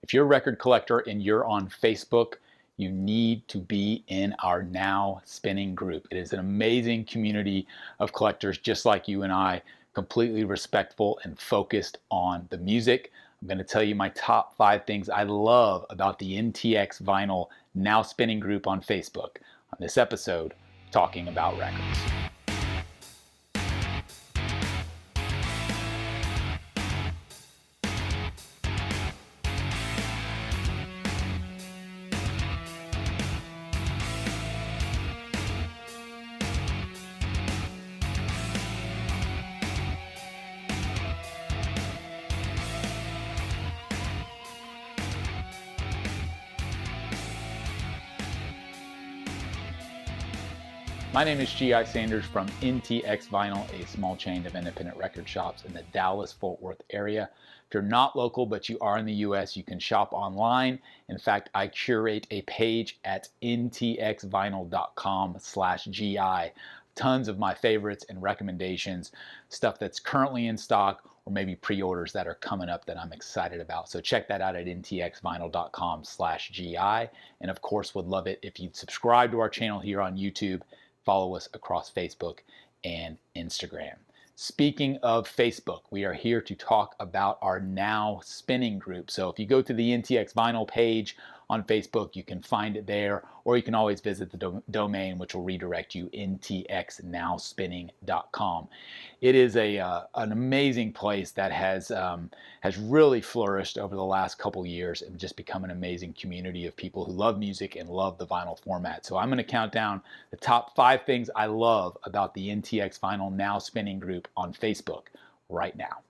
If you're a record collector and you're on Facebook, you need to be in our Now Spinning group. It is an amazing community of collectors just like you and I, completely respectful and focused on the music. I'm going to tell you my top 5 things I love about the NTX Vinyl Now Spinning group on Facebook on this episode, Talking About Records. My name is G.I. Sanders from NTX Vinyl, a small chain of independent record shops in the Dallas-Fort Worth area. If you're not local but you are in the U.S., you can shop online. In fact, I curate a page at ntxvinyl.com/GI. Tons of my favorites and recommendations, stuff that's currently in stock, or maybe pre-orders that are coming up that I'm excited about. So check that out at ntxvinyl.com/GI. And of course, would love it if you'd subscribe to our channel here on YouTube. Follow us across Facebook and Instagram. Speaking of Facebook, we are here to talk about our Now Spinning group. So if you go to the NTX Vinyl page on Facebook, you can find it there, or you can always visit the domain, which will redirect you, ntxnowspinning.com. It is an amazing place that has really flourished over the last couple years and just become an amazing community of people who love music and love the vinyl format. So I'm going to count down the top 5 things I love about the NTX Vinyl Now Spinning group on Facebook right now.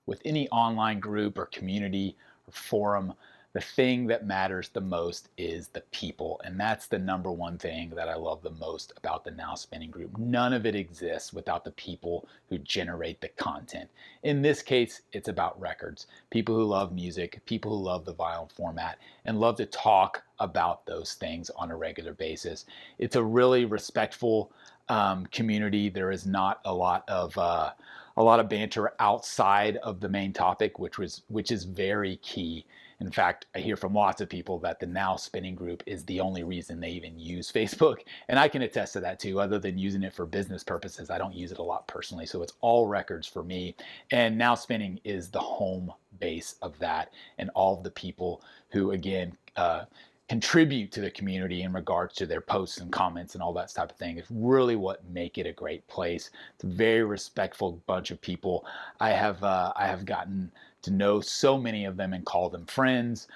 With any online group or community or forum, the thing that matters the most is the people, and that's the number one thing that I love the most about the Now Spinning group. None of it exists without the people who generate the content. In this case, it's about records. People who love music, people who love the vinyl format, and love to talk about those things on a regular basis. It's a really respectful community. There is not a lot of banter outside of the main topic, which is very key. In fact, I hear from lots of people that the Now Spinning group is the only reason they even use Facebook. And I can attest to that too. Other than using it for business purposes, I don't use it a lot personally. So it's all records for me. And Now Spinning is the home base of that. And all of the people who, again, contribute to the community in regards to their posts and comments and all that type of thing is really what make it a great place. It's a very respectful bunch of people. I have gotten to know so many of them and call them friends,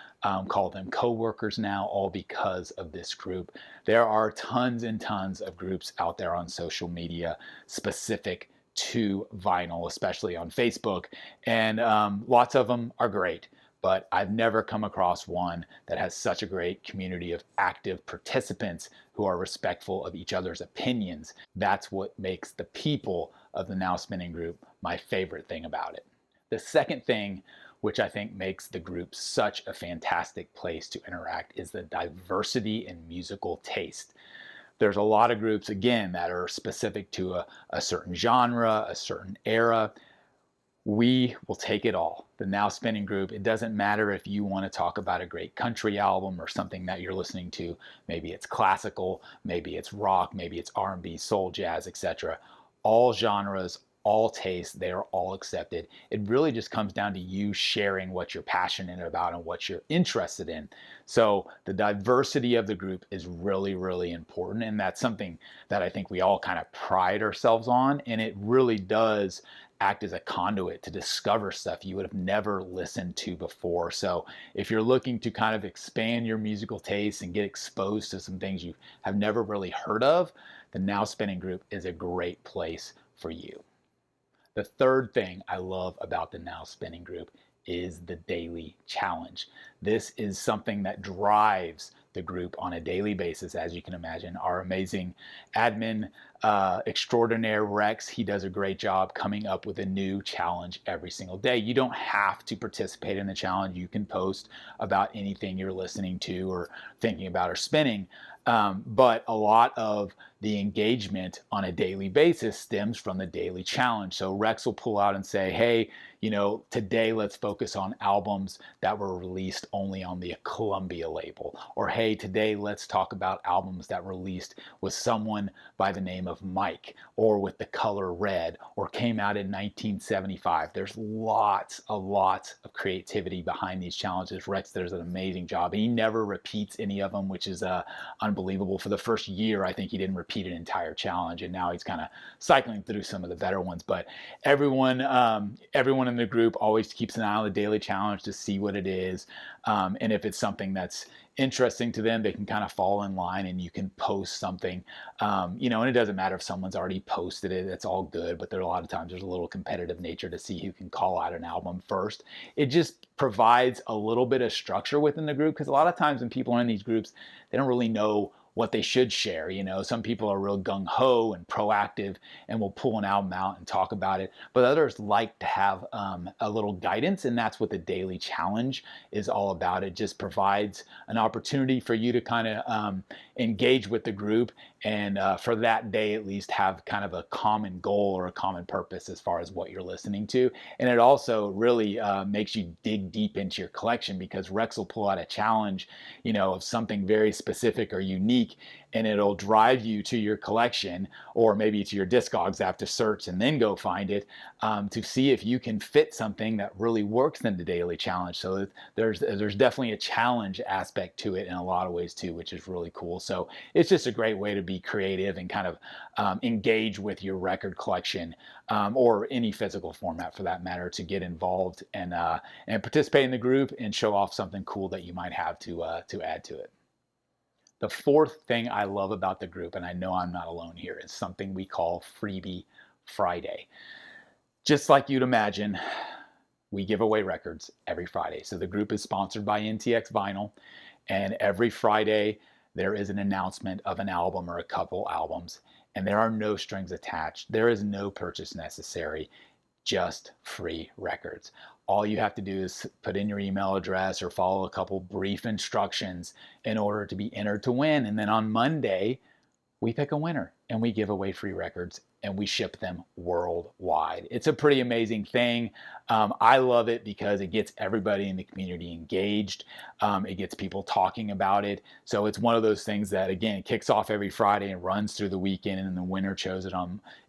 call them co-workers now, all because of this group. There are tons and tons of groups out there on social media specific to vinyl, especially on Facebook, and lots of them are great. But I've never come across one that has such a great community of active participants who are respectful of each other's opinions. That's what makes the people of the Now Spinning group my favorite thing about it. The second thing, which I think makes the group such a fantastic place to interact, is the diversity in musical taste. There's a lot of groups, again, that are specific to a certain genre, a certain era. We will take it all. The Now Spinning group, it doesn't matter if you want to talk about a great country album or something that you're listening to. Maybe it's classical, maybe it's rock, maybe it's R&B, soul, jazz, etc. All genres, all tastes, they're all accepted. It really just comes down to you sharing what you're passionate about and what you're interested in. So the diversity of the group is really, really important. And that's something that I think we all kind of pride ourselves on. And it really does act as a conduit to discover stuff you would have never listened to before. So if you're looking to kind of expand your musical taste and get exposed to some things you have never really heard of, the Now Spinning group is a great place for you. The third thing I love about the Now Spinning group is the daily challenge. This is something that drives the group on a daily basis, as you can imagine. Our amazing admin extraordinaire Rex, he does a great job coming up with a new challenge every single day. You don't have to participate in the challenge. You can post about anything you're listening to or thinking about or spinning. But a lot of the engagement on a daily basis stems from the daily challenge. So Rex will pull out and say, hey, you know, today let's focus on albums that were released only on the Columbia label. Or hey, today let's talk about albums that were released with someone by the name of Mike, or with the color red, or came out in 1975. There's a lot of creativity behind these challenges. Rex does an amazing job. He never repeats any of them, which is unbelievable. For the first year, I think he didn't repeat an entire challenge, and now he's kind of cycling through some of the better ones. But everyone in the group always keeps an eye on the daily challenge to see what it is, and if it's something that's interesting to them, they can kind of fall in line, and you can post something, you know, and it doesn't matter if someone's already posted it, it's all good, but there are a lot of times there's a little competitive nature to see who can call out an album first. It just provides a little bit of structure within the group, because a lot of times when people are in these groups, they don't really know what they should share. You know, some people are real gung-ho and proactive and will pull an album out and talk about it, but others like to have a little guidance, and that's what the daily challenge is all about. It just provides an opportunity for you to kind of engage with the group, and for that day at least have kind of a common goal or a common purpose as far as what you're listening to. And it also really makes you dig deep into your collection, because Rex will pull out a challenge, you know, of something very specific or unique, and it'll drive you to your collection, or maybe to your Discogs app, to search and then go find it, to see if you can fit something that really works in the daily challenge. So there's definitely a challenge aspect to it in a lot of ways too, which is really cool. So it's just a great way to be creative and kind of engage with your record collection, or any physical format for that matter, to get involved and participate in the group and show off something cool that you might have to add to it. The fourth thing I love about the group, and I know I'm not alone here, is something we call Freebie Friday. Just like you'd imagine, we give away records every Friday. So the group is sponsored by NTX Vinyl, and every Friday there is an announcement of an album or a couple albums, and there are no strings attached. There is no purchase necessary, just free records. All you have to do is put in your email address or follow a couple brief instructions in order to be entered to win. And then on Monday, we pick a winner and we give away free records, and we ship them worldwide. It's a pretty amazing thing. I love it because it gets everybody in the community engaged. It gets people talking about it. So it's one of those things that, again, kicks off every Friday and runs through the weekend, and the winner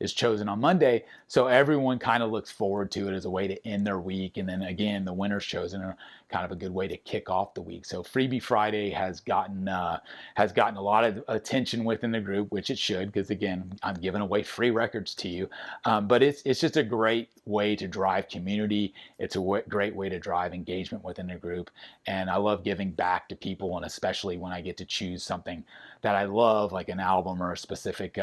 is chosen on Monday. So everyone kind of looks forward to it as a way to end their week. And then again, the winner's chosen, kind of a good way to kick off the week. So Freebie Friday has gotten a lot of attention within the group, which it should, because again, I'm giving away free records to you. But it's just a great way to drive community. It's a great way to drive engagement within the group. And I love giving back to people, and especially when I get to choose something that I love, like an album or a specific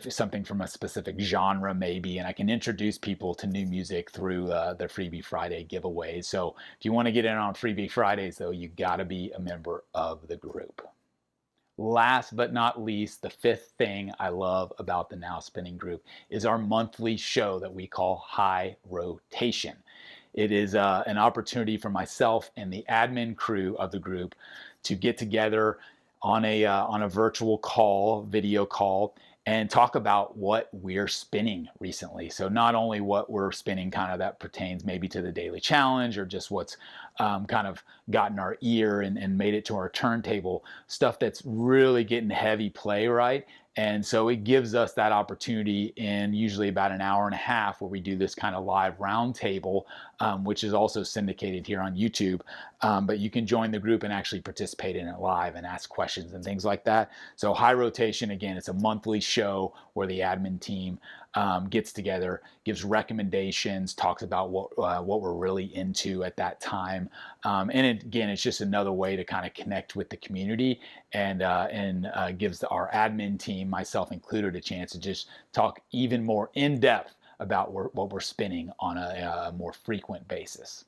something from a specific genre maybe, and I can introduce people to new music through the Freebie Friday giveaways. So if you want to get in on Freebie Fridays, though, you got to be a member of the group. Last but not least, the fifth thing I love about the Now Spinning group is our monthly show that we call High Rotation. It is an opportunity for myself and the admin crew of the group to get together on a virtual call, video call, and talk about what we're spinning recently. So not only what we're spinning kind of that pertains maybe to the daily challenge, or just what's kind of gotten our ear and made it to our turntable, stuff that's really getting heavy play, right? And so it gives us that opportunity in usually about an hour and a half, where we do this kind of live roundtable, which is also syndicated here on YouTube. But you can join the group and actually participate in it live and ask questions and things like that. So High Rotation, again, it's a monthly show where the admin team gets together, gives recommendations, talks about what we're really into at that time. Again, it's just another way to kind of connect with the community, and gives our admin team, myself included, a chance to just talk even more in depth about what we're spinning on a more frequent basis.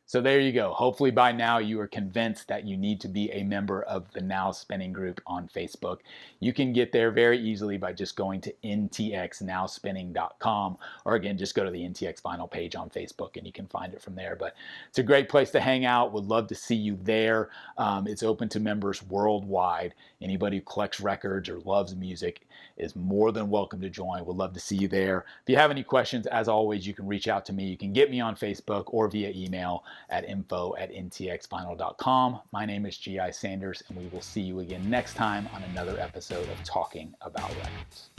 So there you go. Hopefully by now you are convinced that you need to be a member of the Now Spinning group on Facebook. You can get there very easily by just going to ntxnowspinning.com, or again, just go to the NTX Vinyl page on Facebook and you can find it from there. But it's a great place to hang out. Would love to see you there. It's open to members worldwide. Anybody who collects records or loves music is more than welcome to join. Would love to see you there. If you have any questions, as always, you can reach out to me. You can get me on Facebook or via email at info@ntxvinyl.com. My name is G.I. Sanders, and we will see you again next time on another episode of Talking About Records.